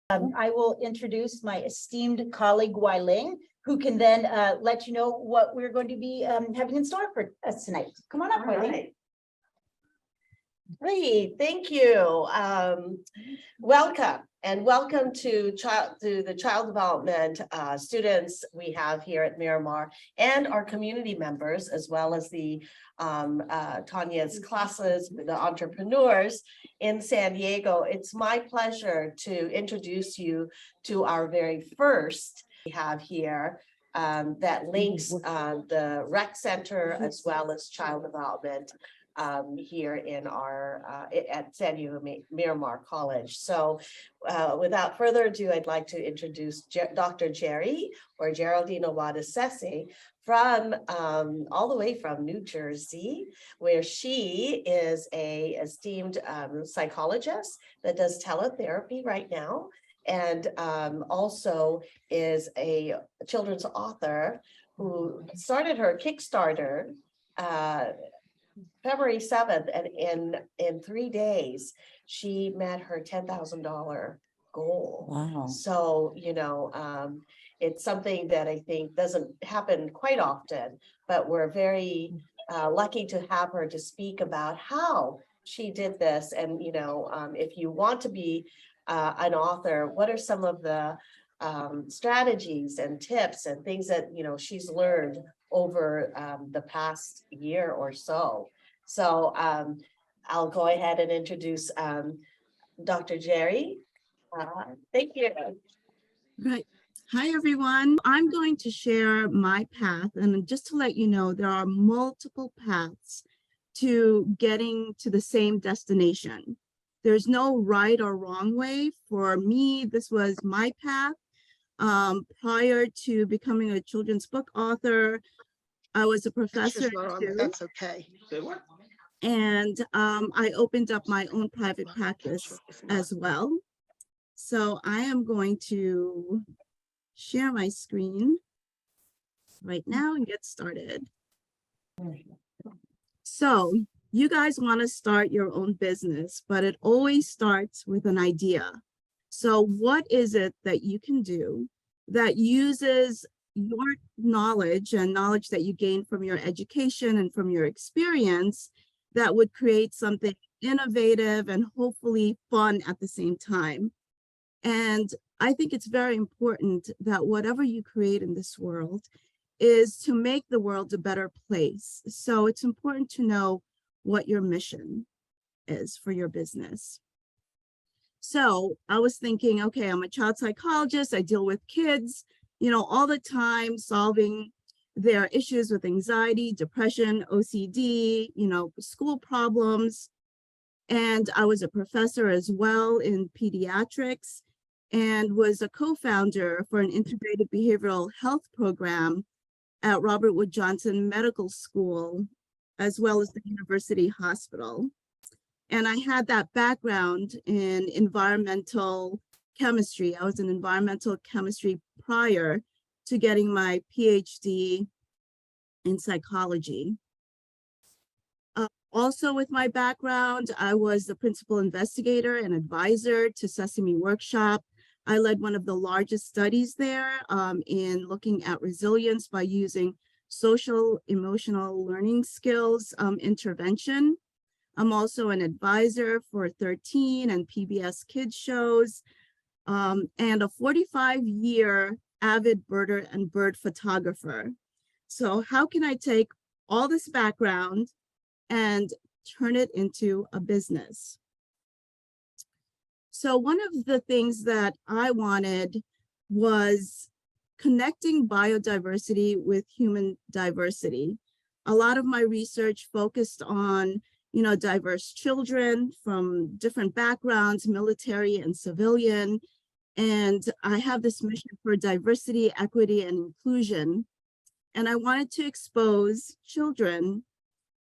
I will introduce my esteemed colleague, Wai Ling, who can then let you know what we're going to be having in store for us tonight. Come on up, Wai Ling. Great, thank you. Welcome and welcome to the child development students we have here at Miramar and our community members, as well as the Tanya's classes, the entrepreneurs in San Diego. It's my pleasure to introduce you to our very first we have here that links the rec center as well as child development here in our at San Diego Miramar College. So without further ado, I'd like to introduce Dr. Jerry or Geraldine Wadasese from all the way from New Jersey, where she is a esteemed psychologist that does teletherapy right now, and also is a children's author who started her Kickstarter February 7th, and in 3 days, she met her $10,000 goal. Wow. So, you know, it's something that I think doesn't happen quite often, but we're very lucky to have her to speak about how she did this. And, you know, if you want to be an author, what are some of the strategies and tips and things that, you know, she's learned over the past year or so. So I'll go ahead and introduce Dr. Jerry. Thank you. Right. Hi, everyone. I'm going to share my path. And just to let you know, there are multiple paths to getting to the same destination. There's no right or wrong way. For me, this was my path. Prior to becoming a children's book author, I was a professor. That's okay. And I opened up my own private practice as well. So I am going to share my screen right now and get started. So you guys want to start your own business, but it always starts with an idea. So what is it that you can do that uses your knowledge and knowledge that you gain from your education and from your experience that would create something innovative and hopefully fun at the same time? And I think it's very important that whatever you create in this world is to make the world a better place. So it's important to know what your mission is for your business. So I was thinking, okay, I'm a child psychologist. I deal with kids, you know, all the time, solving their issues with anxiety, depression, OCD, you know, school problems. And I was a professor as well in pediatrics and was a co-founder for an integrated behavioral health program at Robert Wood Johnson Medical School, as well as the University Hospital. And I had that background in environmental chemistry. I was in environmental chemistry prior to getting my PhD in psychology. Also with my background, I was the principal investigator and advisor to Sesame Workshop. I led one of the largest studies there in looking at resilience by using social emotional learning skills intervention. I'm also an advisor for 13 and PBS kids shows, and a 45-year avid birder and bird photographer. So how can I take all this background and turn it into a business? So one of the things that I wanted was connecting biodiversity with human diversity. A lot of my research focused on, you know, diverse children from different backgrounds, military and civilian. And I have this mission for diversity, equity, and inclusion. And I wanted to expose children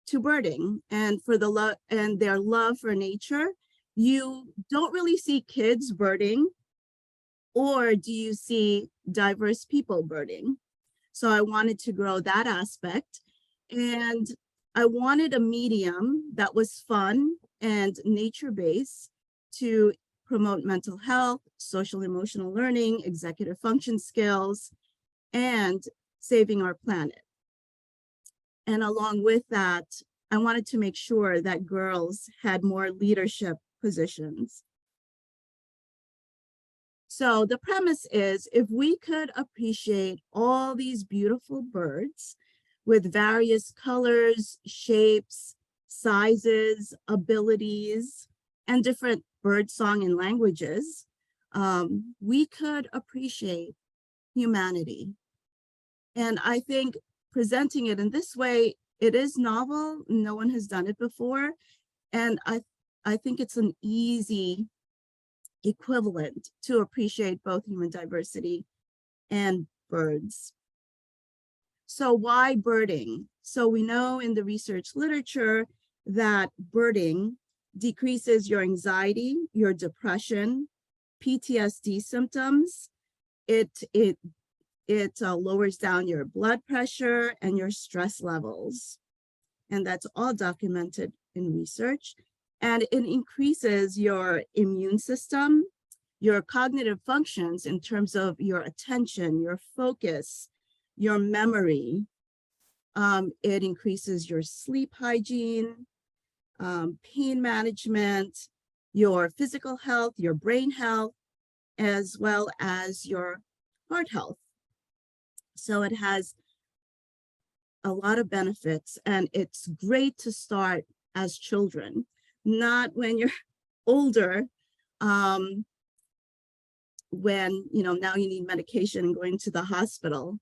to birding and for the love and their love for nature. You don't really see kids birding, or do you see diverse people birding? So I wanted to grow that aspect. And I wanted a medium that was fun and nature-based to promote mental health, social emotional learning, executive function skills, and saving our planet. And along with that, I wanted to make sure that girls had more leadership positions. So the premise is, if we could appreciate all these beautiful birds with various colors, shapes, sizes, abilities, and different bird song and languages, we could appreciate humanity. And I think presenting it in this way, it is novel. No one has done it before. And I think it's an easy equivalent to appreciate both human diversity and birds. So why birding? So we know in the research literature that birding decreases your anxiety, your depression, PTSD symptoms. It lowers down your blood pressure and your stress levels. And that's all documented in research. And it increases your immune system, your cognitive functions in terms of your attention, your focus, your memory. It increases your sleep hygiene, pain management, your physical health, your brain health, as well as your heart health. So it has a lot of benefits, and it's great to start as children, not when you're older, when, now you need medication and going to the hospital.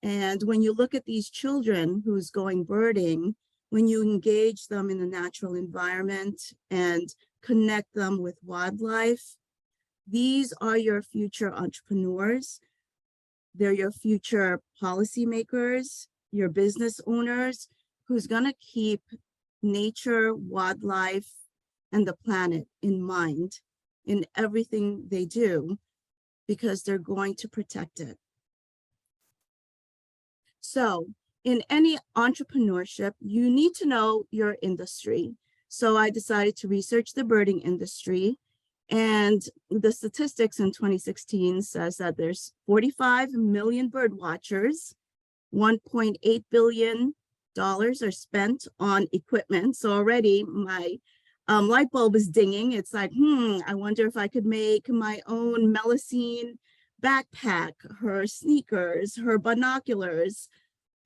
And when you look at these children who's going birding, when you engage them in the natural environment and connect them with wildlife, these are your future entrepreneurs. They're your future policymakers, your business owners, who's going to keep nature, wildlife, and the planet in mind in everything they do, because they're going to protect it. So in any entrepreneurship, you need to know your industry. So I decided to research the birding industry, and the statistics in 2016 says that there's 45 million bird watchers, $1.8 billion are spent on equipment. So already my light bulb is dinging. It's like, I wonder if I could make my own Melusine backpack, her sneakers, her binoculars,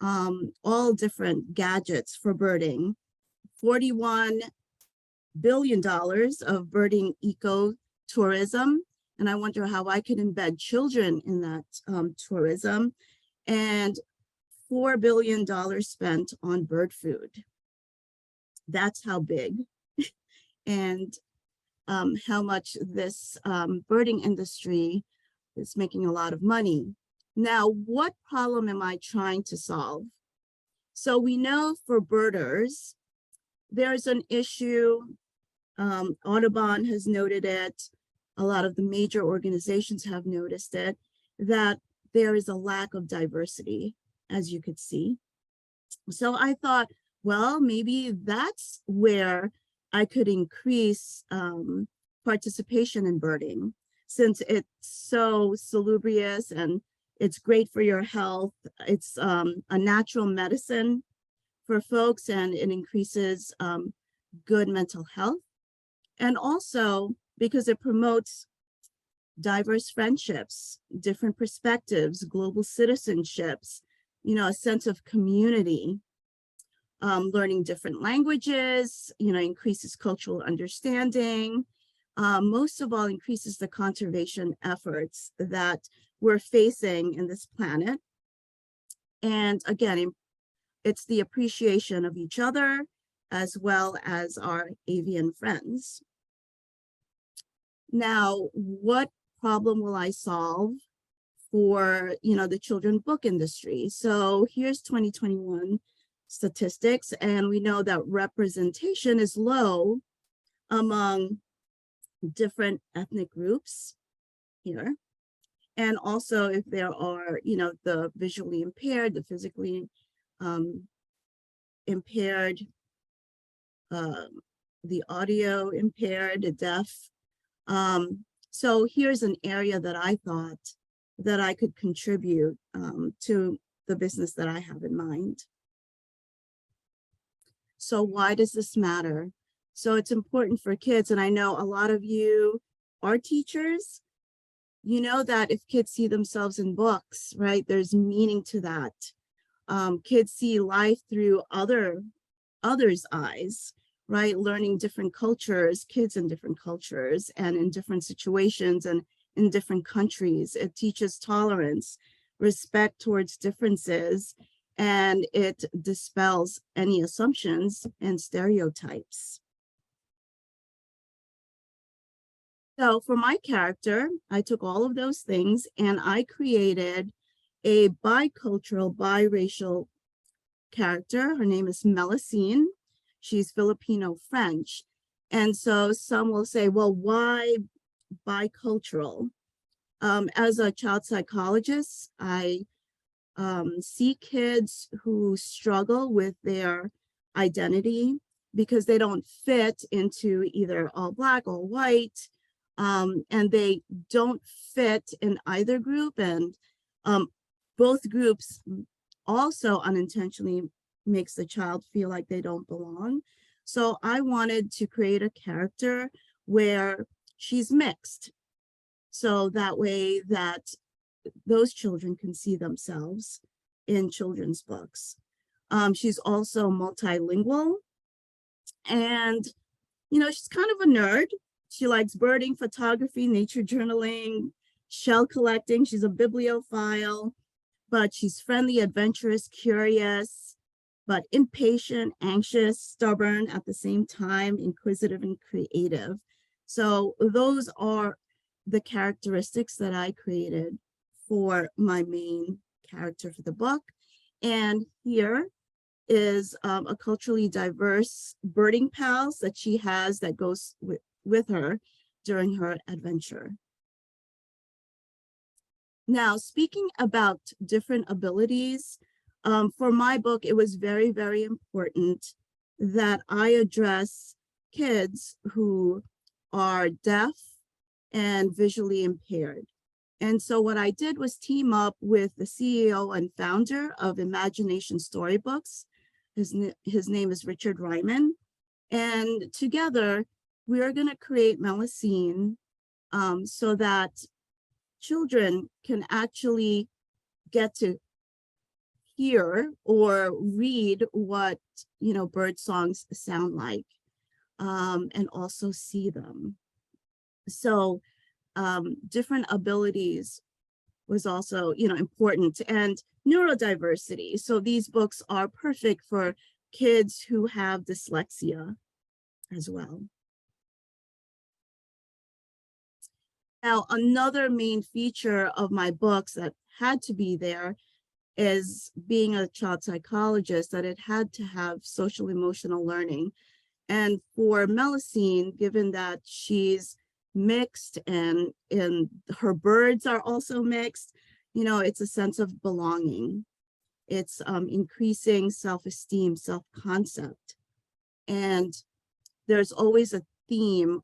all different gadgets for birding. $41 billion of birding ecotourism. And I wonder how I could embed children in that tourism. And $4 billion spent on bird food. That's how big and how much this birding industry is making a lot of money. Now, what problem am I trying to solve? So we know for birders, there's an issue. Audubon has noted it. A lot of the major organizations have noticed it, that there is a lack of diversity, as you could see. So I thought, well, maybe that's where I could increase participation in birding, since it's so salubrious and it's great for your health. It's a natural medicine for folks, and it increases good mental health. And also because it promotes diverse friendships, different perspectives, global citizenships, a sense of community. Learning different languages, increases cultural understanding. Most of all, increases the conservation efforts that we're facing in this planet. And again, it's the appreciation of each other as well as our avian friends. Now, what problem will I solve for, the children's book industry? So here's 2021 statistics, and we know that representation is low among different ethnic groups here. And also if there are, the visually impaired, the physically impaired, the audio impaired, the deaf, So here's an area that I thought that I could contribute to the business that I have in mind. So why does this matter? So it's important for kids, and I know a lot of you are teachers. You know that if kids see themselves in books, right, there's meaning to that. Kids see life through others' eyes, right? Learning different cultures, kids in different cultures and in different situations and in different countries. It teaches tolerance, respect towards differences, and it dispels any assumptions and stereotypes. So for my character, I took all of those things and I created a bicultural, biracial character. Her name is Melusine. She's Filipino French. And so some will say, well, why bicultural? As a child psychologist, I see kids who struggle with their identity because they don't fit into either all black or white, and they don't fit in either group. And both groups also unintentionally makes the child feel like they don't belong. So I wanted to create a character where she's mixed. So that way that those children can see themselves in children's books. She's also multilingual, and she's kind of a nerd. She likes birding, photography, nature journaling, shell collecting. She's a bibliophile, but she's friendly, adventurous, curious, but impatient, anxious, stubborn at the same time, inquisitive and creative. So those are the characteristics that I created for my main character for the book. And here is a culturally diverse birding pals that she has that goes with her during her adventure. Now, speaking about different abilities, for my book, it was very, very important that I address kids who are deaf and visually impaired. And so what I did was team up with the CEO and founder of Imagination Storybooks. His name is Richard Ryman. And together, we are going to create Melusine so that children can actually get to hear or read what bird songs sound like, and also see them. So different abilities was also important, and neurodiversity. So these books are perfect for kids who have dyslexia as well. Now, another main feature of my books that had to be there is being a child psychologist, that it had to have social emotional learning. And for Melusine, given that she's mixed and her birds are also mixed, it's a sense of belonging. It's increasing self-esteem, self-concept. And there's always a theme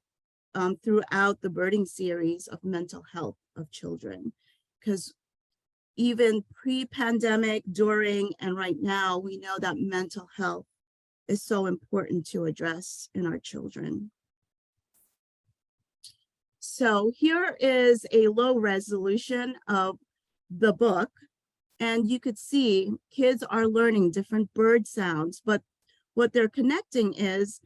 throughout the birding series of mental health of children, because even pre-pandemic, during, and right now, we know that mental health is so important to address in our children. So here is a low resolution of the book, and you could see kids are learning different bird sounds, but what they're connecting is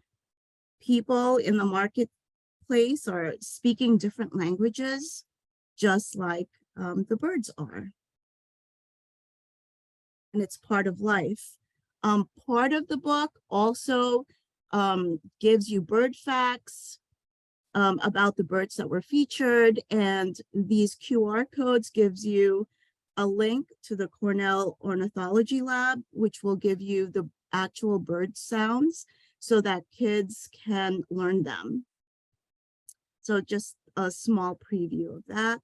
people in the marketplace are speaking different languages, just like the birds are. And it's part of life. Part of the book also gives you bird facts about the birds that were featured, and these QR codes gives you a link to the Cornell Ornithology Lab, which will give you the actual bird sounds so that kids can learn them. So just a small preview of that.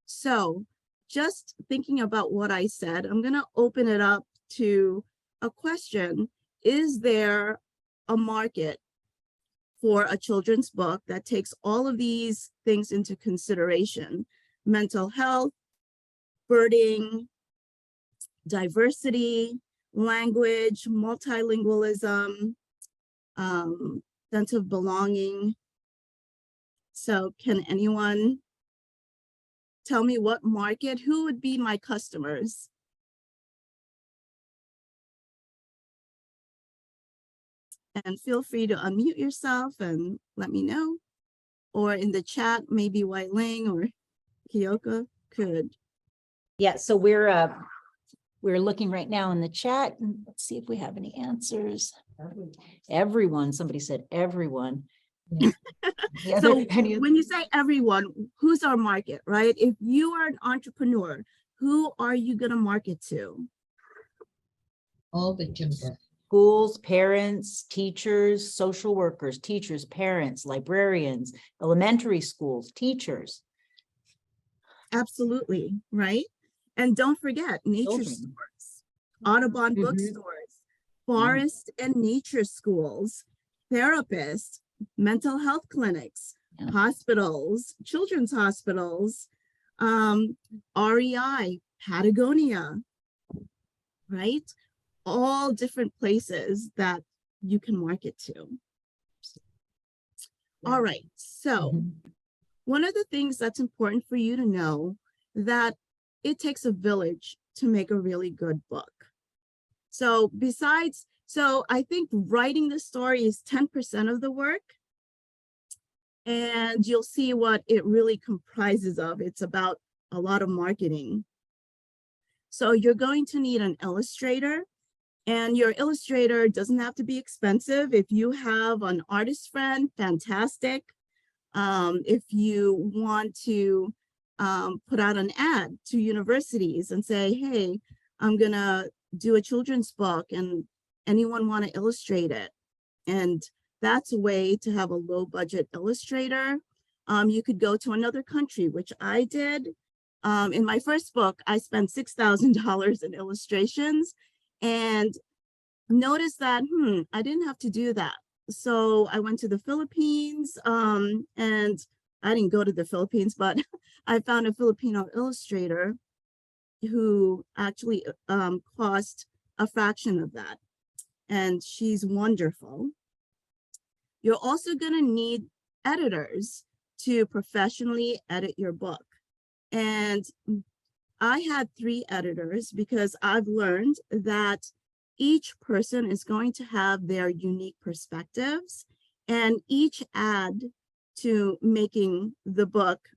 So just thinking about what I said, I'm going to open it up to a question. Is there a market for a children's book that takes all of these things into consideration: mental health, birding, diversity, language, multilingualism, sense of belonging. So can anyone tell me what market, who would be my customers? And feel free to unmute yourself and let me know. Or in the chat, maybe Wai Ling or Kyoka could. Yeah, so we're looking right now in the chat, and let's see if we have any answers. Everyone, somebody said everyone. Yeah, So when you say everyone, who's our market, right? If you are an entrepreneur, who are you going to market to? All the children. schools, parents, teachers, social workers, teachers, parents, librarians, elementary schools, teachers. Absolutely, right? And don't forget nature Children. stores, Audubon Mhm. bookstores, forest and nature schools, therapists, mental health clinics, Yeah. hospitals, children's hospitals, REI, Patagonia, right? All different places that you can market to. All right, so Mhm. one of the things that's important for you to know that it takes a village to make a really good book. So I think writing the story is 10% of the work. And you'll see what it really comprises of. It's about a lot of marketing. So you're going to need an illustrator, and your illustrator doesn't have to be expensive. If you have an artist friend, fantastic. If you want to put out an ad to universities and say, hey, I'm gonna do a children's book and anyone want to illustrate it? And that's a way to have a low budget illustrator. You could go to another country, which I did. In my first book, I spent $6,000 in illustrations and noticed that, I didn't have to do that. So I went to the Philippines, and I didn't go to the Philippines, but I found a Filipino illustrator who actually cost a fraction of that. And she's wonderful. You're also going to need editors to professionally edit your book. And I had 3 editors because I've learned that each person is going to have their unique perspectives and each add to making the book,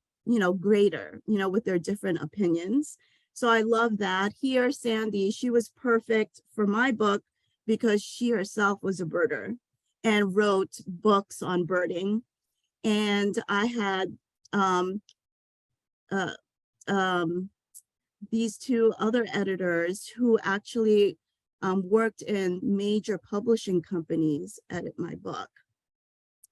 greater, with their different opinions. So I love that. Here, Sandy, she was perfect for my book because she herself was a birder and wrote books on birding. And I had these 2 other editors who actually worked in major publishing companies edit my book.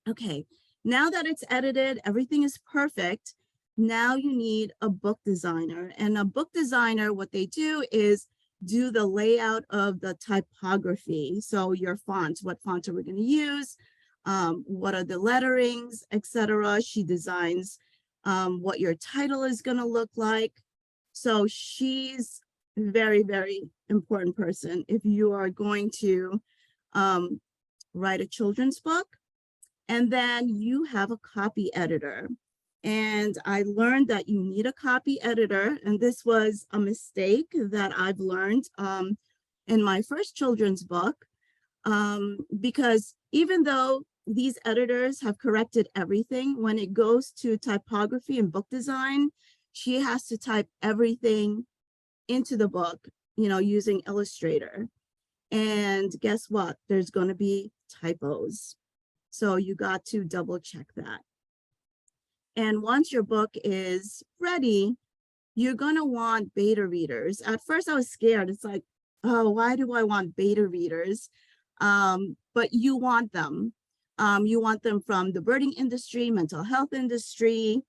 Okay, now that it's edited, everything is perfect. Now you need a book designer. And a book designer, what they do is do the layout of the typography. So your fonts, what fonts are we going to use? What are the letterings, etc. She designs what your title is going to look like. So she's a very, very important person if you are going to write a children's book. And then you have a copy editor. And I learned that you need a copy editor. And this was a mistake that I've learned in my first children's book, because even though these editors have corrected everything, when it goes to typography and book design, she has to type everything into the book, using Illustrator. And guess what? There's going to be typos. So you got to double check that. And once your book is ready, you're going to want beta readers. At first I was scared. It's like, oh, why do I want beta readers? But you want them. You want them from the birding industry, mental health industry.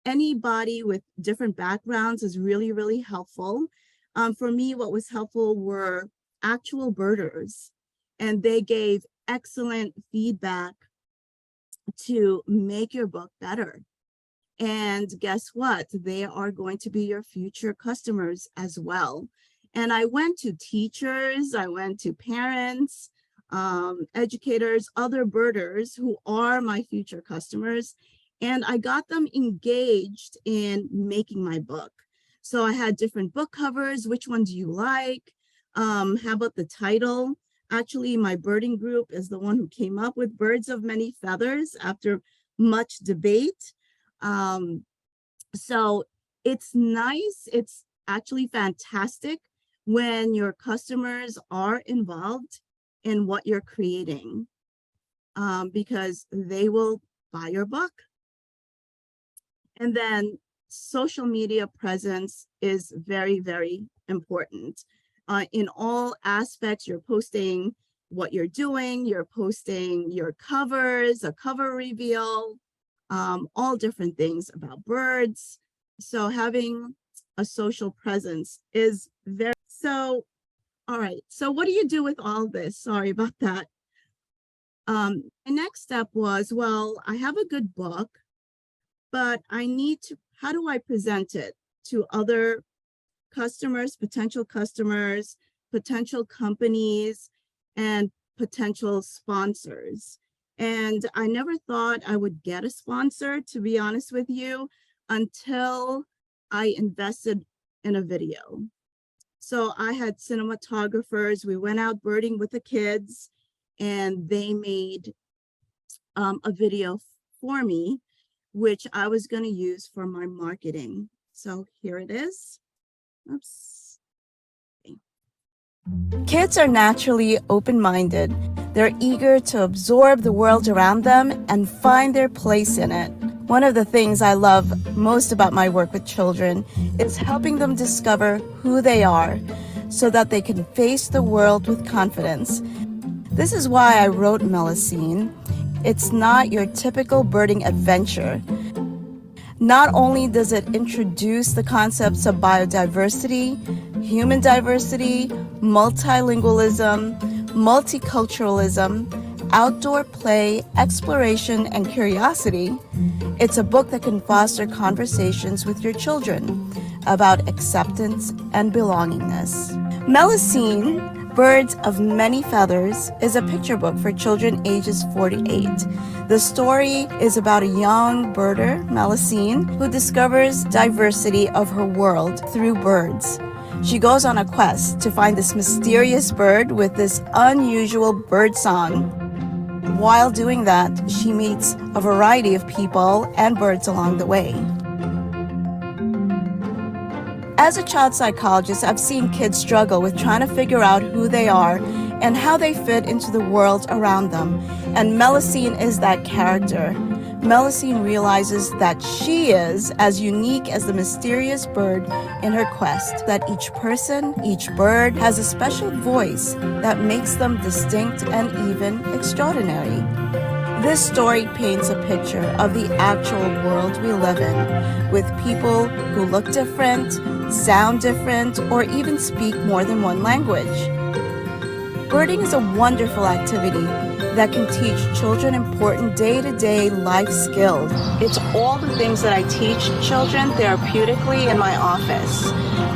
Anybody with different backgrounds is really, really helpful. For me, what was helpful were actual birders, and they gave excellent feedback to make your book better. And guess what? They are going to be your future customers as well. And I went to teachers, I went to parents, educators, other birders who are my future customers, and I got them engaged in making my book. So I had different book covers. Which one do you like? How about the title? Actually, my birding group is the one who came up with Birds of Many Feathers after much debate. So it's nice. It's actually fantastic when your customers are involved in what you're creating, because they will buy your book. And then social media presence is very, very important. In all aspects, you're posting what you're doing, you're posting your covers, a cover reveal, all different things about birds. So having a social presence is very, so, all right. So what do you do with all this? Sorry about that. The next step was, well, I have a good book, but I need to, how do I present it to other customers, potential companies, and potential sponsors? And I never thought I would get a sponsor, to be honest with you, until I invested in a video. So I had cinematographers, we went out birding with the kids, and they made a video for me, which I was going to use for my marketing. So here it is. Oops. Okay. Kids are naturally open-minded. They're eager to absorb the world around them and find their place in it. One of the things I love most about my work with children is helping them discover who they are so that they can face the world with confidence. This is why I wrote Melusine. It's not your typical birding adventure. Not only does it introduce the concepts of biodiversity, human diversity, multilingualism, multiculturalism, outdoor play, exploration, and curiosity, it's a book that can foster conversations with your children about acceptance and belongingness. Melusine, Birds of Many Feathers, is a picture book for children ages 4 to 8. The story is about a young birder, Melusine, who discovers diversity of her world through birds. She goes on a quest to find this mysterious bird with this unusual bird song. While doing that, she meets a variety of people and birds along the way. As a child psychologist, I've seen kids struggle with trying to figure out who they are and how they fit into the world around them. And Melusine is that character. Melusine realizes that she is as unique as the mysterious bird in her quest, that each person, each bird has a special voice that makes them distinct and even extraordinary. This story paints a picture of the actual world we live in, with people who look different, sound different, or even speak more than one language. Birding is a wonderful activity that can teach children important day-to-day life skills. It's all the things that I teach children therapeutically in my office,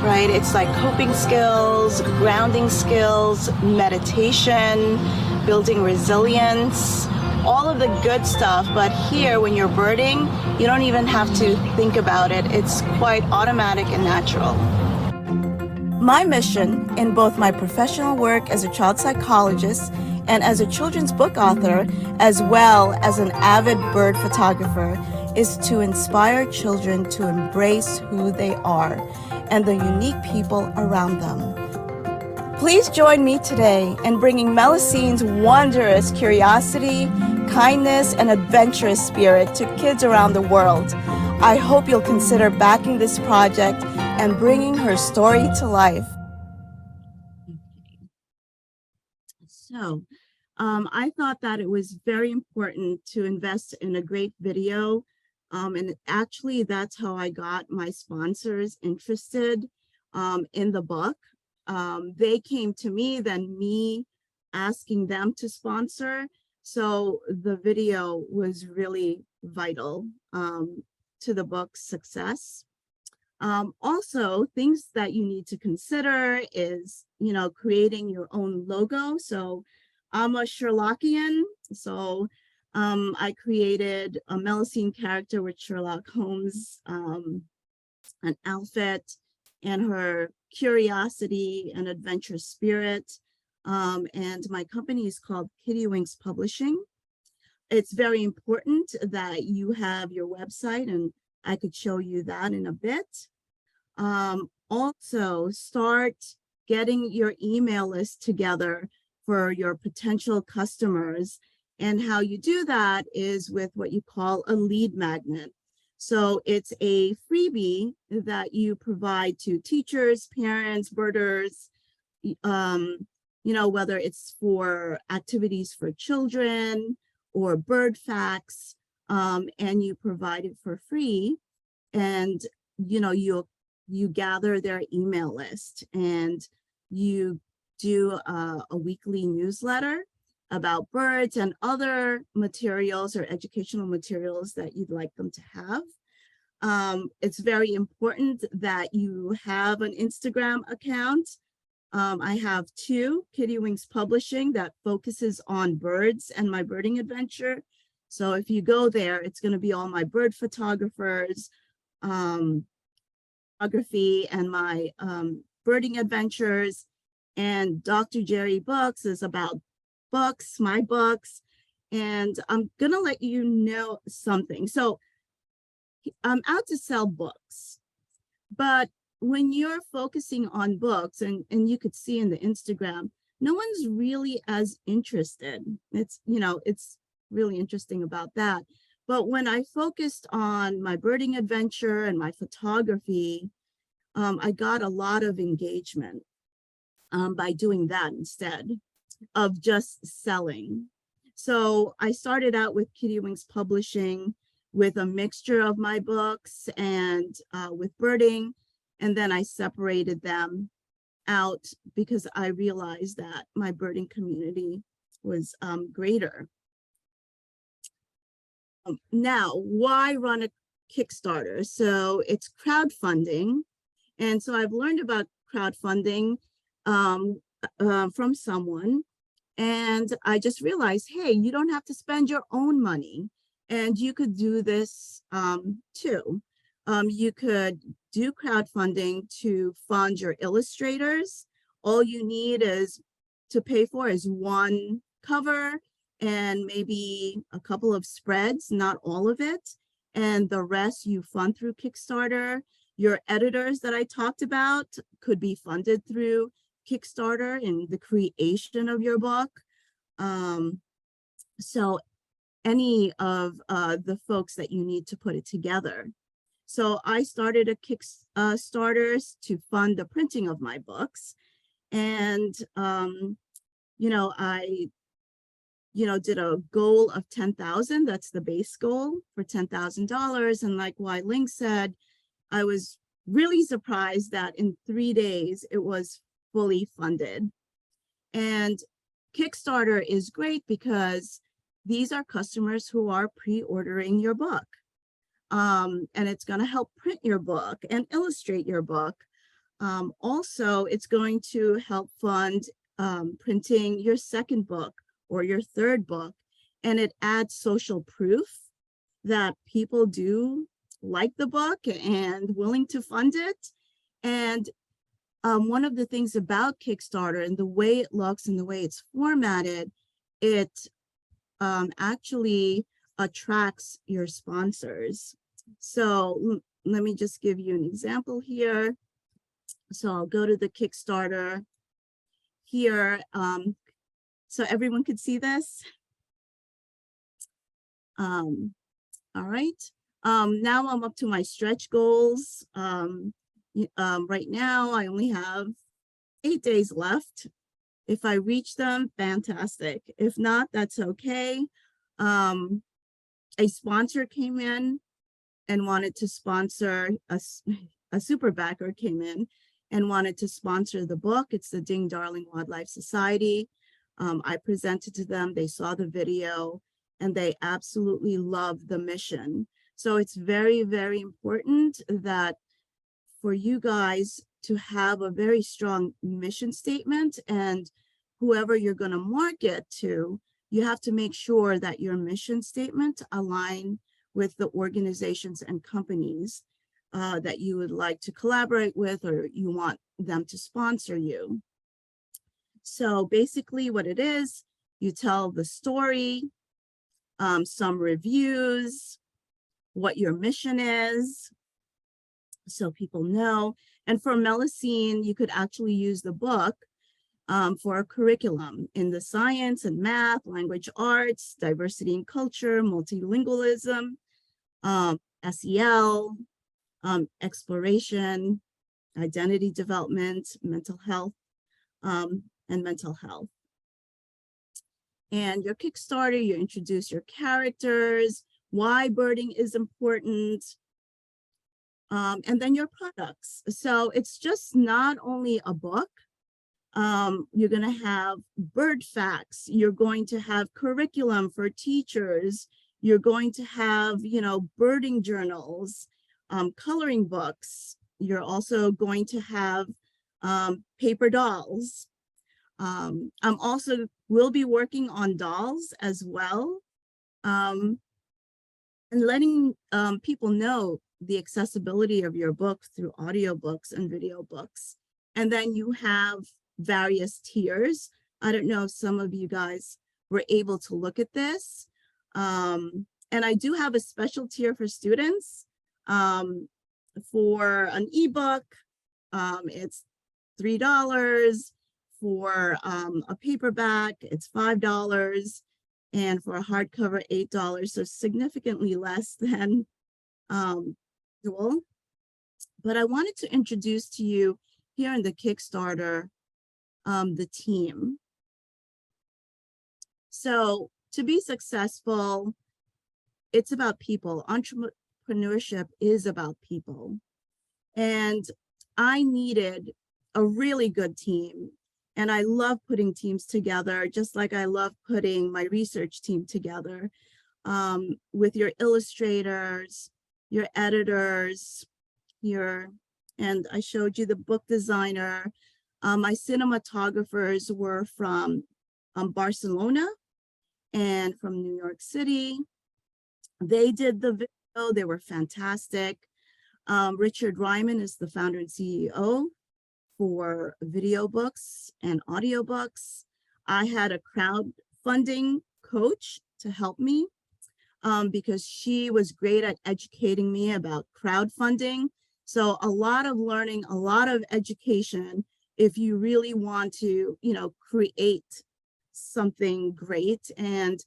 right? It's like coping skills, grounding skills, meditation, building resilience, all of the good stuff. But here, when you're birding, you don't even have to think about it. It's quite automatic and natural. My mission in both my professional work as a child psychologist and as a children's book author, as well as an avid bird photographer, is to inspire children to embrace who they are and the unique people around them. Please join me today in bringing Melusine's wondrous curiosity, kindness, and adventurous spirit to kids around the world. I hope you'll consider backing this project and bringing her story to life. So, I thought that it was very important to invest in a great video. And actually, that's how I got my sponsors interested in the book. They came to me, then me asking them to sponsor. So the video was really vital to the book's success. Also, things that you need to consider is, creating your own logo. So I'm a Sherlockian, so I created a Melusine character with Sherlock Holmes, an outfit, and her curiosity and adventure spirit. And my company is called Kitty Winks Publishing. It's very important that you have your website, and I could show you that in a bit. Also, start getting your email list together for your potential customers. And how you do that is with what you call a lead magnet. So it's a freebie that you provide to teachers, parents, birders, whether it's for activities for children or bird facts, and you provide it for free. And, you gather their email list, and you do a weekly newsletter about birds and other materials or educational materials that you'd like them to have. It's very important that you have an Instagram account. I have two, Kitty Winks Publishing, that focuses on birds and my birding adventure. So if you go there, it's going to be all my bird photographers, photography, and my birding adventures. And Dr. Jerry Books is about books, my books. And I'm going to let you know something. So I'm out to sell books, but when you're focusing on books, and you could see in the Instagram, no one's really as interested. It's really interesting about that. But when I focused on my birding adventure and my photography, I got a lot of engagement by doing that instead of just selling. So I started out with Kitty Winks Publishing with a mixture of my books and with birding. And then I separated them out because I realized that my birding community was greater. Now, why run a Kickstarter? So it's crowdfunding. And so I've learned about crowdfunding from someone. And I just realized, hey, you don't have to spend your own money. And you could do this too. You could do crowdfunding to fund your illustrators. All you need to pay for is one cover and maybe a couple of spreads, not all of it. And the rest you fund through Kickstarter. Your editors that I talked about could be funded through Kickstarter in the creation of your book. So any of the folks that you need to put it together. So I started a Kickstarter to fund the printing of my books. And, I did a goal of 10,000. That's the base goal for $10,000. And like Wai Ling said, I was really surprised that in 3 days it was fully funded. And Kickstarter is great because these are customers who are pre-ordering your book. And it's going to help print your book and illustrate your book. Also, it's going to help fund printing your second book or your third book. And it adds social proof that people do like the book and willing to fund it. And one of the things about Kickstarter and the way it looks and the way it's formatted, it actually attracts your sponsors. So let me just give you an example here. So I'll go to the Kickstarter here. So everyone could see this. All right. Now I'm up to my stretch goals. Right now I only have 8 days left. If I reach them, fantastic. If not, that's okay. A sponsor came in and wanted to sponsor a super backer came in and wanted to sponsor the book. It's the Ding Darling Wildlife Society. I presented to them, they saw the video, and they absolutely love the mission. So it's very, very important that for you guys to have a very strong mission statement, and whoever you're going to market to, you have to make sure that your mission statement align with the organizations and companies that you would like to collaborate with, or you want them to sponsor you. So basically what it is, you tell the story, some reviews, what your mission is, so people know. And for Melusine, you could actually use the book for a curriculum in the science and math, language arts, diversity and culture, multilingualism, SEL, exploration, identity development, mental health, and mental health. And your Kickstarter, you introduce your characters, why birding is important, and then your products. So it's just not only a book. You're going to have bird facts. You're going to have curriculum for teachers. You're going to have, birding journals, coloring books. You're also going to have paper dolls. I'm also will be working on dolls as well, and letting people know the accessibility of your book through audiobooks and video books. And then you have various tiers. I don't know if some of you guys were able to look at this. And I do have a special tier for students. For an ebook, it's $3. For a paperback, it's $5. And for a hardcover, $8. So significantly less than dual. But I wanted to introduce to you here in the Kickstarter, the team. So to be successful, it's about people. Entrepreneurship is about people. And I needed a really good team. And I love putting teams together, just like I love putting my research team together, with your illustrators, your editors, and I showed you the book designer. My cinematographers were from Barcelona and from New York City. They did the video, they were fantastic. Richard Ryman is the founder and CEO for video books and audiobooks. I had a crowdfunding coach to help me because she was great at educating me about crowdfunding. So a lot of learning, a lot of education, if you really want to, create something great. And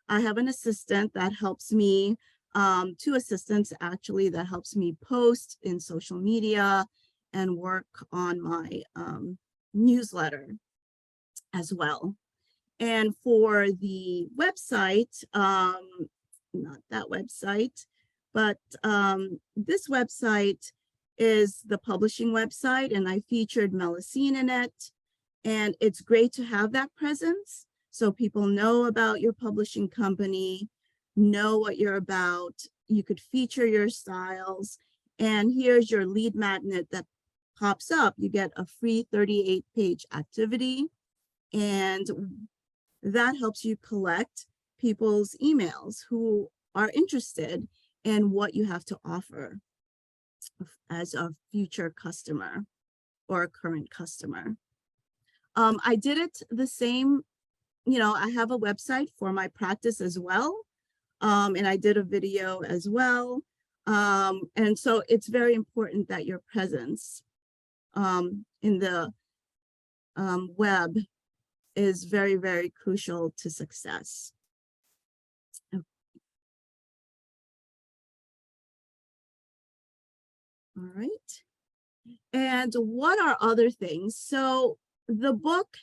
I have an assistant that helps me, 2 assistants actually, that helps me post in social media and work on my newsletter as well. And for the website, not that website, but this website is the publishing website, and I featured Melusine in it. And it's great to have that presence so people know about your publishing company, know what you're about. You could feature your styles. And here's your lead magnet that pops up. You get a free 38-page activity, and that helps you collect people's emails who are interested in what you have to offer as a future customer or a current customer. I did it the same, I have a website for my practice as well. And I did a video as well. And so it's very important that your presence in the web is very, very crucial to success. Okay. All right. And what are other things? So the book,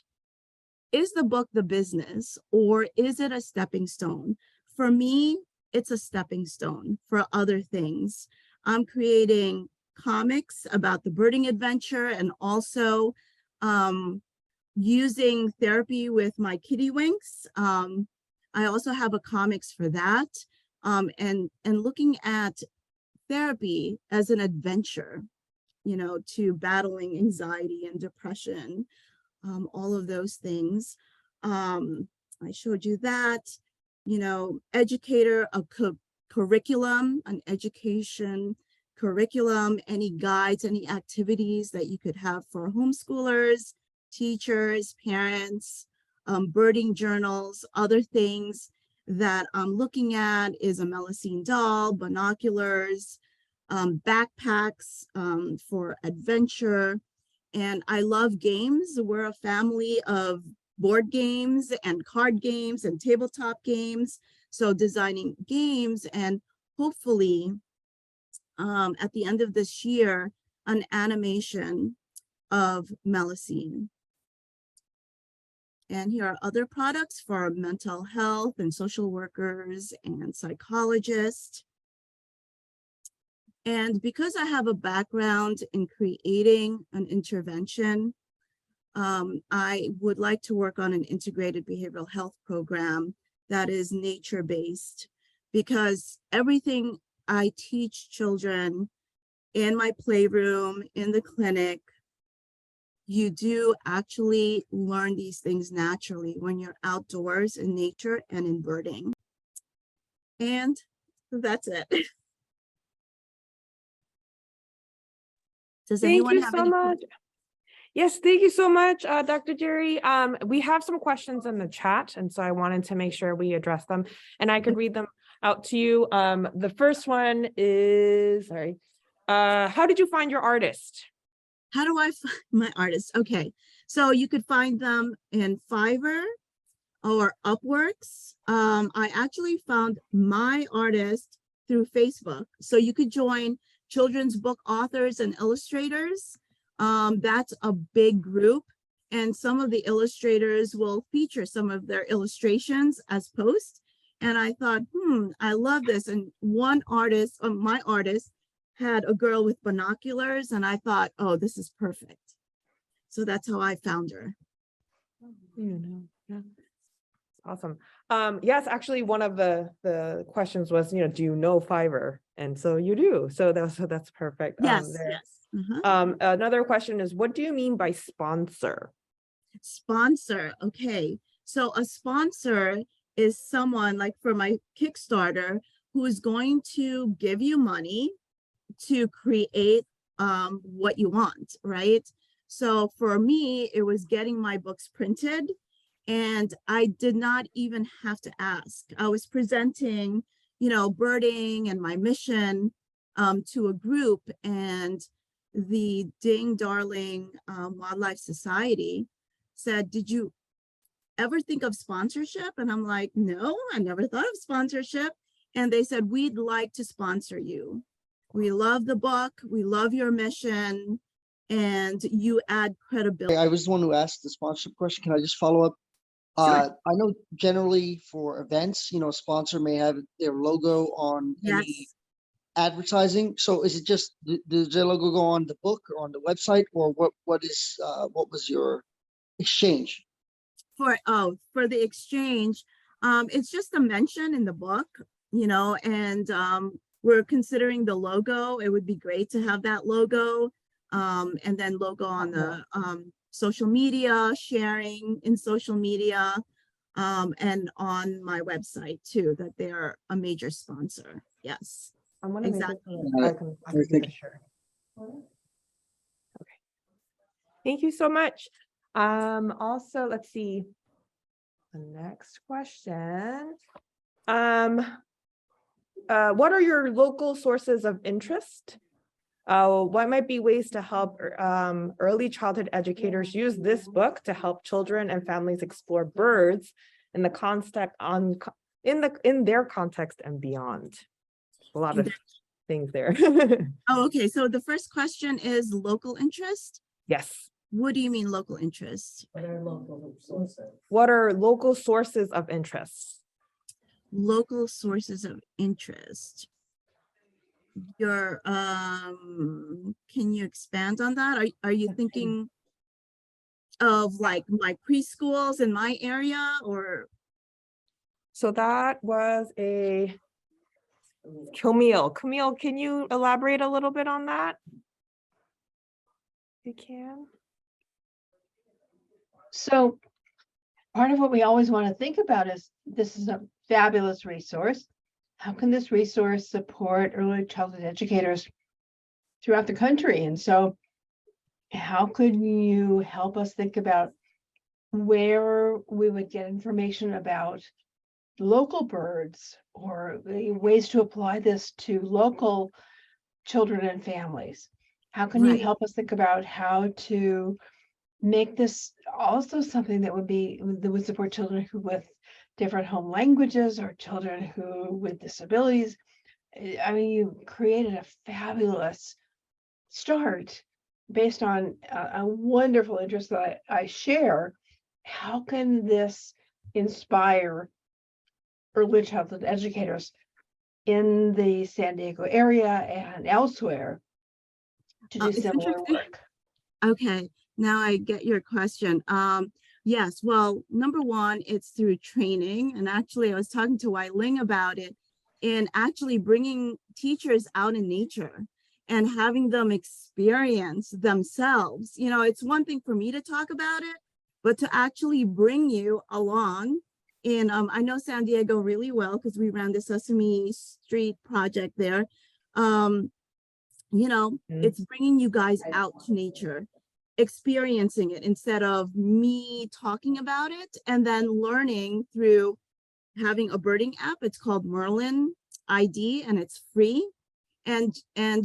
is the book the business, or is it a stepping stone? For me, it's a stepping stone for other things. I'm creating comics about the birding adventure, and also using therapy with my kitty winks. I also have a comics for that. And looking at therapy as an adventure, you know, to battling anxiety and depression, all of those things. I showed you that, you know, educator, a curriculum, an education curriculum, any guides, any activities that you could have for homeschoolers, teachers, parents, birding journals, other things that I'm looking at is a Melusine doll, binoculars, backpacks for adventure. And I love games. We're a family of board games and card games and tabletop games. So designing games and hopefully at the end of this year, an animation of Melusine. And here are other products for mental health and social workers and psychologists. And because I have a background in creating an intervention, I would like to work on an integrated behavioral health program that is nature-based, because everything I teach children in my playroom, in the clinic, you do actually learn these things naturally when you're outdoors in nature and in birding. And that's it. Does Thank anyone you have so any much. Yes, thank you so much, Dr. Jerry. We have some questions in the chat, and so I wanted to make sure we address them, and I could read them out to you. The first one is, sorry, how did you find your artist? How do I find my artists? Okay, so you could find them in Fiverr or Upworks. I actually found my artist through Facebook. So you could join children's book authors and illustrators. That's a big group. And some of the illustrators will feature some of their illustrations as posts. And I thought, I love this. And one artist, my artist, had a girl with binoculars, and I thought, oh, this is perfect. So that's how I found her. Yeah. Awesome. Yes, actually, one of the questions was, do you know Fiverr? And so you do. So that's perfect. Yes. Another question is, what do you mean by sponsor? Sponsor. Okay. So a sponsor is someone, like for my Kickstarter, who is going to give you money to create what you want, right? So for me, it was getting my books printed, and I did not even have to ask. I was presenting, birding and my mission to a group, and the Ding Darling Wildlife Society said, did you ever think of sponsorship? And I'm like, no, I never thought of sponsorship. And they said, we'd like to sponsor you. We love the book, we love your mission, and you add credibility. I was the one who asked the sponsorship question. Can I just follow up? Sure. I know generally for events, a sponsor may have their logo on any advertising. So is it just, does their logo go on the book or on the website, or what was your exchange? For the exchange, it's just a mention in the book, and we're considering the logo. It would be great to have that logo, and then logo on the social media, sharing in social media, and on my website too, that they're a major sponsor. Yes. I'm gonna Exactly. I can do that, sure. Okay. Thank you so much. Also, let's see. The next question. What are your local sources of interest? What might be ways to help early childhood educators use this book to help children and families explore birds in the context in their context and beyond? A lot of things there. Oh, okay. So the first question is local interest. Yes. What do you mean local interest? What are local sources? What are local sources of interest? Local sources of interest. Your can you expand on that? Are you thinking of like my preschools in my area, or? So that was a Camille. Camille, can you elaborate a little bit on that? You can. So part of what we always want to think about is this is a fabulous resource. How can this resource support early childhood educators throughout the country? And so how could you help us think about where we would get information about local birds or the ways to apply this to local children and families? How can you Right. help us think about how to make this also something that would support children who with different home languages or children who with disabilities? I mean, you created a fabulous start based on a wonderful interest that I share. How can this inspire early childhood educators in the San Diego area and elsewhere to do It's similar interesting. work? Okay, now I get your question. Yes, well, number one, it's through training. And actually, I was talking to Wai Ling about it, in actually bringing teachers out in nature and having them experience themselves. You know, it's one thing for me to talk about it, but to actually bring you along in, I know San Diego really well because we ran the Sesame Street project there. You know, it's bringing you guys out to nature, experiencing it instead of me talking about it, and then learning through having a birding app. It's called Merlin ID and it's free. And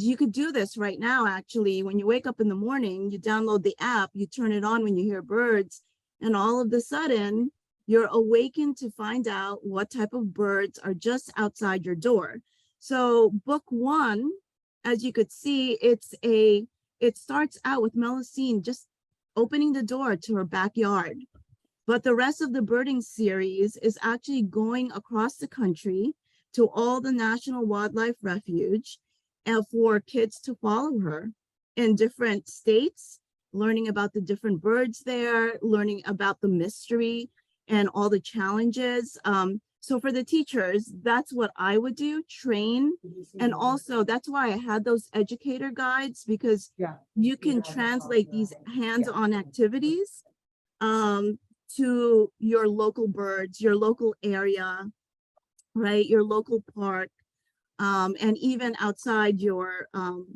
you could do this right now, actually. When you wake up in the morning, you download the app, you turn it on when you hear birds, and all of a sudden you're awakened to find out what type of birds are just outside your door. So book one, as you could see, it starts out with Melusine just opening the door to her backyard. But the rest of the birding series is actually going across the country to all the National Wildlife Refuge and for kids to follow her in different states, learning about the different birds there, learning about the mystery and all the challenges. So for the teachers, that's what I would do, train. And also that's why I had those educator guides, because you can translate these hands-on activities to your local birds, your local area, right? Your local park, and even outside your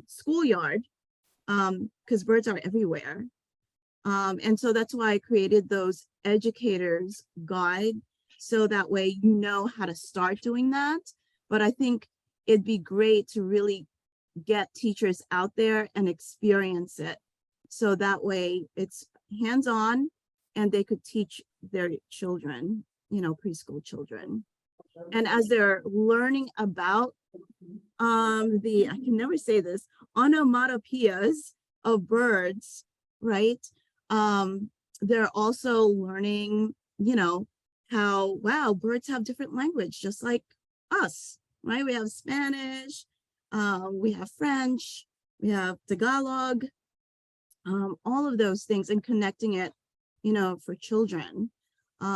schoolyard, because birds are everywhere. And so that's why I created those educators guide, so that way you know how to start doing that. But I think it'd be great to really get teachers out there and experience it. So that way it's hands-on and they could teach their children, you know, preschool children. And as they're learning about I can never say this, onomatopoeias of birds, right? They're also learning, you know, how, wow, birds have different language, just like us, right? We have Spanish, we have French, we have Tagalog, all of those things, and connecting it, you know, for children.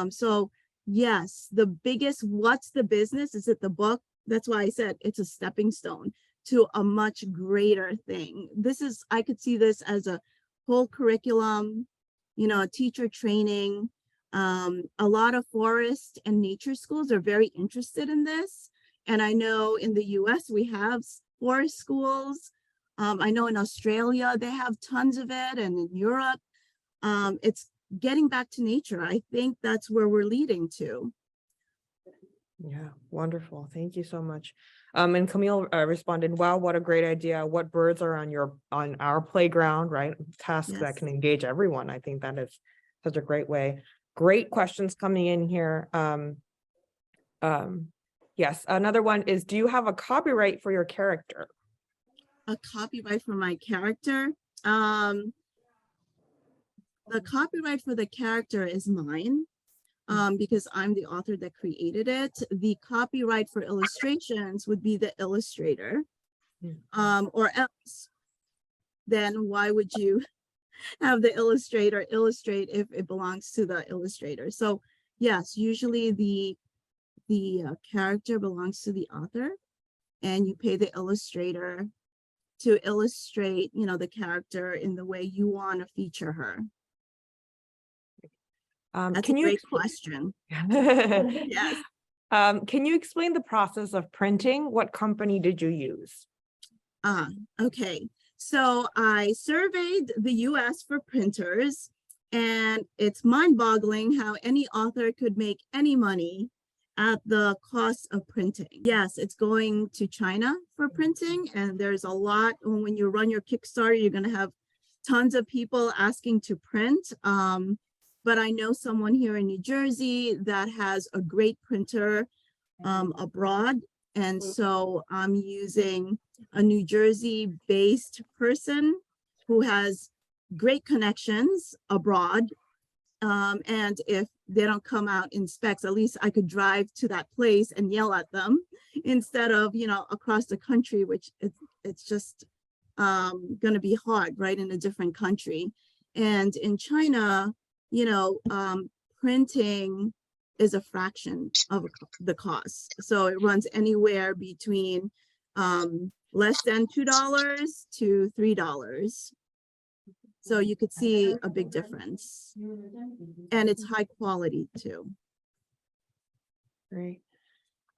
So yes, the biggest, what's the business? Is it the book? That's why I said it's a stepping stone to a much greater thing. This is, I could see this as a whole curriculum, you know, teacher training. A lot of forest and nature schools are very interested in this. And I know in the US, we have forest schools. I know in Australia, they have tons of it, and in Europe, it's getting back to nature. I think that's where we're leading to. Yeah, wonderful. Thank you so much. And Camille responded, wow, what a great idea. What birds are on our playground, right? Task that can engage everyone. I think that is such a great way. Great questions coming in here. Yes, another one is, do you have a copyright for your character? A copyright for my character? The copyright for the character is mine. Because I'm the author that created it. The copyright for illustrations would be the illustrator, or else then why would you have the illustrator illustrate if it belongs to the illustrator. So yes, usually the character belongs to the author, and you pay the illustrator to illustrate, you know, the character in the way you want to feature her. That's Can a you great question. explain? Yes. Can you explain the process of printing? What company did you use? Okay. So I surveyed the US for printers, and it's mind-boggling how any author could make any money at the cost of printing. Yes, it's going to China for printing, and there's a lot when you run your Kickstarter, you're going to have tons of people asking to print. But I know someone here in New Jersey that has a great printer abroad. And so I'm using a New Jersey-based person who has great connections abroad. And if they don't come out in specs, at least I could drive to that place and yell at them instead of, you know, across the country, which it's just going to be hard, right, in a different country. And in China, you know, printing is a fraction of the cost. So it runs anywhere between less than $2 to $3. So you could see a big difference. And it's high quality too. Great.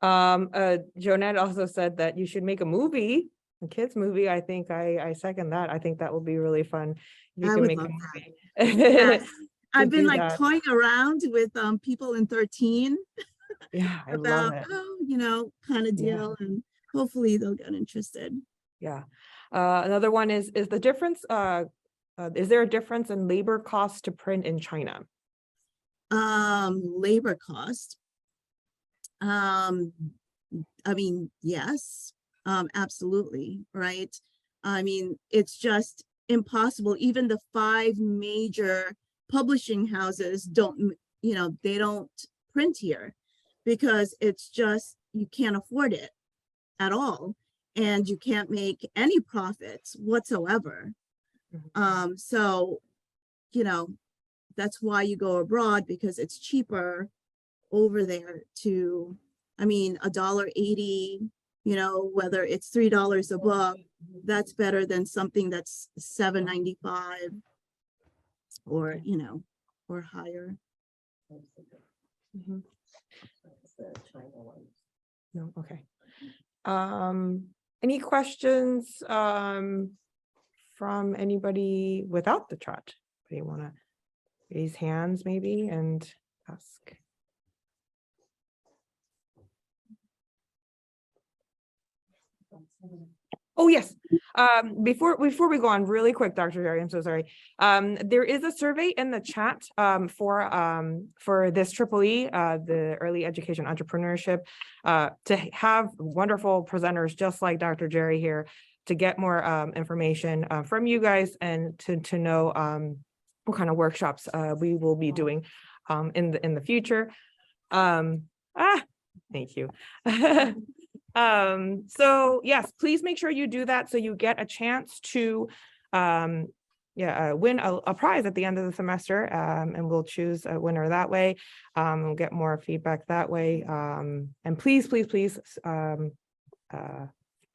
Jonette also said that you should make a movie, a kids movie. I think I second that. I think that will be really fun. You I can would make a love movie. Yes. I've been do like that. toying around with people in 13 Yeah, I love about, it. oh, you know, kind of Yeah. deal, and hopefully they'll get interested. Yeah. Another one is the difference, is there a difference in labor costs to print in China? Labor cost. I mean, yes, absolutely, right? I mean, it's just impossible. Even the 5 major publishing houses don't, you know, they don't print here because it's just, you can't afford it at all. And you can't make any profits whatsoever. So, you know, that's why you go abroad, because it's cheaper over there to, I mean, $1.80, you know, whether it's $3 a book, that's better than something that's $7.95 or, you know, or higher. Mhm. No, okay. Any questions from anybody without the chat? Do you want to raise hands maybe and ask? Oh, yes. Before we go on really quick, Dr. Jerry, I'm so sorry. There is a survey in the chat for this EEE, the Early Education Entrepreneurship, to have wonderful presenters just like Dr. Jerry here to get more information from you guys and to know what kind of workshops we will be doing in the future. Thank you. So yes, please make sure you do that so you get a chance to win a prize at the end of the semester, and we'll choose a winner that way. We'll get more feedback that way, and please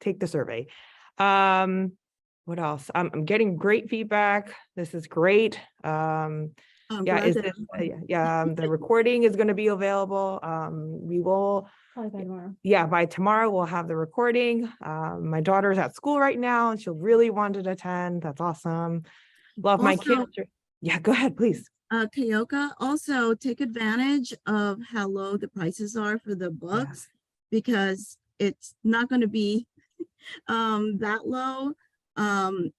take the survey. What else? I'm getting great feedback. This is great. The recording is going to be available. We will, by tomorrow we'll have the recording. My daughter's at school right now and she'll really want to attend. That's awesome. Love my kids. Yeah, go ahead, please. Kayoka, also take advantage of how low the prices are for the books, because it's not going to be that low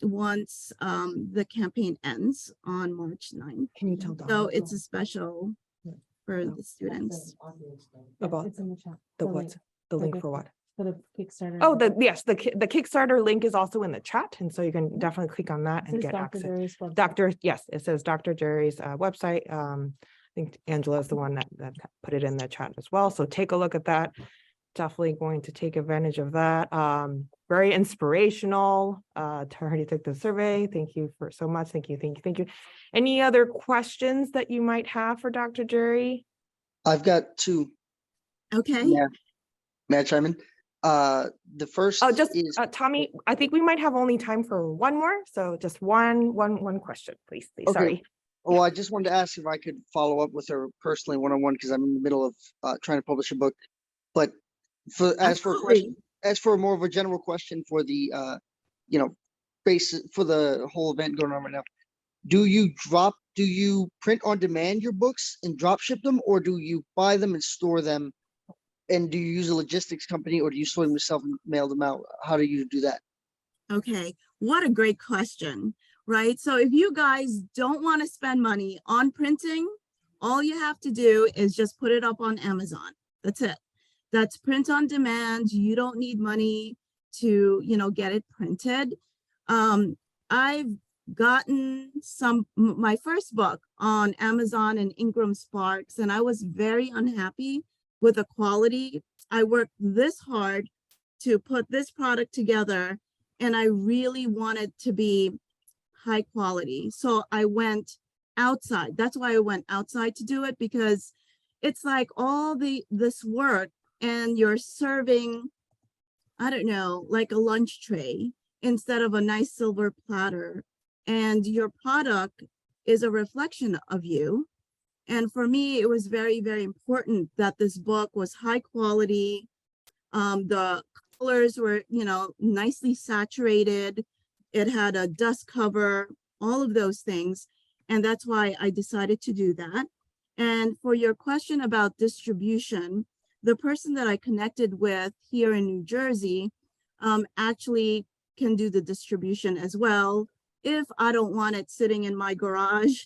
once the campaign ends on March 9th. Can you tell Donna? So it's a special for the students. About It's in the chat. the what? The link for what? For the Kickstarter. Oh, the Kickstarter link is also in the chat, and so you can definitely click on that and get access. It says Dr. Jerry's website. I think Angela is the one that put it in the chat as well. So take a look at that. definitely going to take advantage of that. Very inspirational. Already took the survey. Thank you for so much. Thank you, thank you, thank you. Any other questions that you might have for Dr. Jerry? I've got two. Okay, May I chime in? The first Oh, just is, Tommy, I think we might have only time for one more. So just one question, please. Okay. Sorry. well, I just wanted to ask if I could follow up with her personally one-on-one because I'm in the middle of trying to publish a book. But as for a question, as for more of a general question for the base for the whole event going on right now, do you print on demand your books and drop ship them, or do you buy them and store them? And do you use a logistics company, or do you store them yourself and mail them out? How do you do that? okay. What a great question, right? So if you guys don't want to spend money on printing, all you have to do is just put it up on Amazon. That's it. That's print on demand. You don't need money to, get it printed. I've gotten my first book on Amazon and Ingram Sparks, and I was very unhappy with the quality. I worked this hard to put this product together, and I really wanted to be high quality. So I went outside. That's why I went outside to do it, because it's like all this work and you're serving, I don't know, like a lunch tray instead of a nice silver platter. And your product is a reflection of you. And for me, it was very, very important that this book was high quality. The colors were, nicely saturated. It had a dust cover, all of those things. And that's why I decided to do that. And for your question about distribution, the person that I connected with here in New Jersey actually can do the distribution as well, if I don't want it sitting in my garage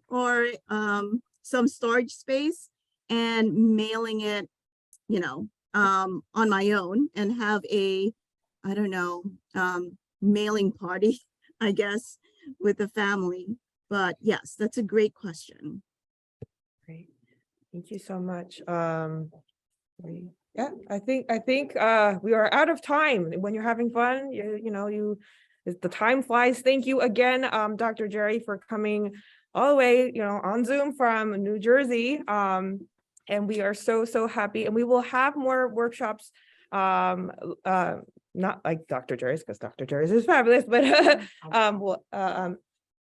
or some storage space and mailing it, on my own, and have a, I don't know, mailing party, I guess, with the family. But yes, that's a great question. Great. Thank you so much. Yeah, I think we are out of time. When you're having fun, the time flies. Thank you again, Dr. Jerry, for coming all the way, on Zoom from New Jersey. And we are so happy. And we will have more workshops. Not like Dr. Jerry's, because Dr. Jerry's is fabulous, but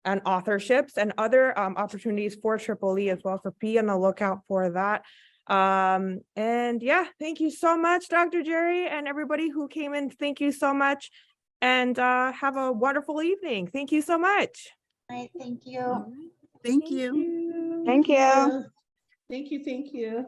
and authorships and other opportunities for EEE as well. So be on the lookout for that. And yeah, thank you so much, Dr. Jerry, and everybody who came in. Thank you so much, and have a wonderful evening. Thank you so much. Right, thank you. Thank you. Thank you. Thank you.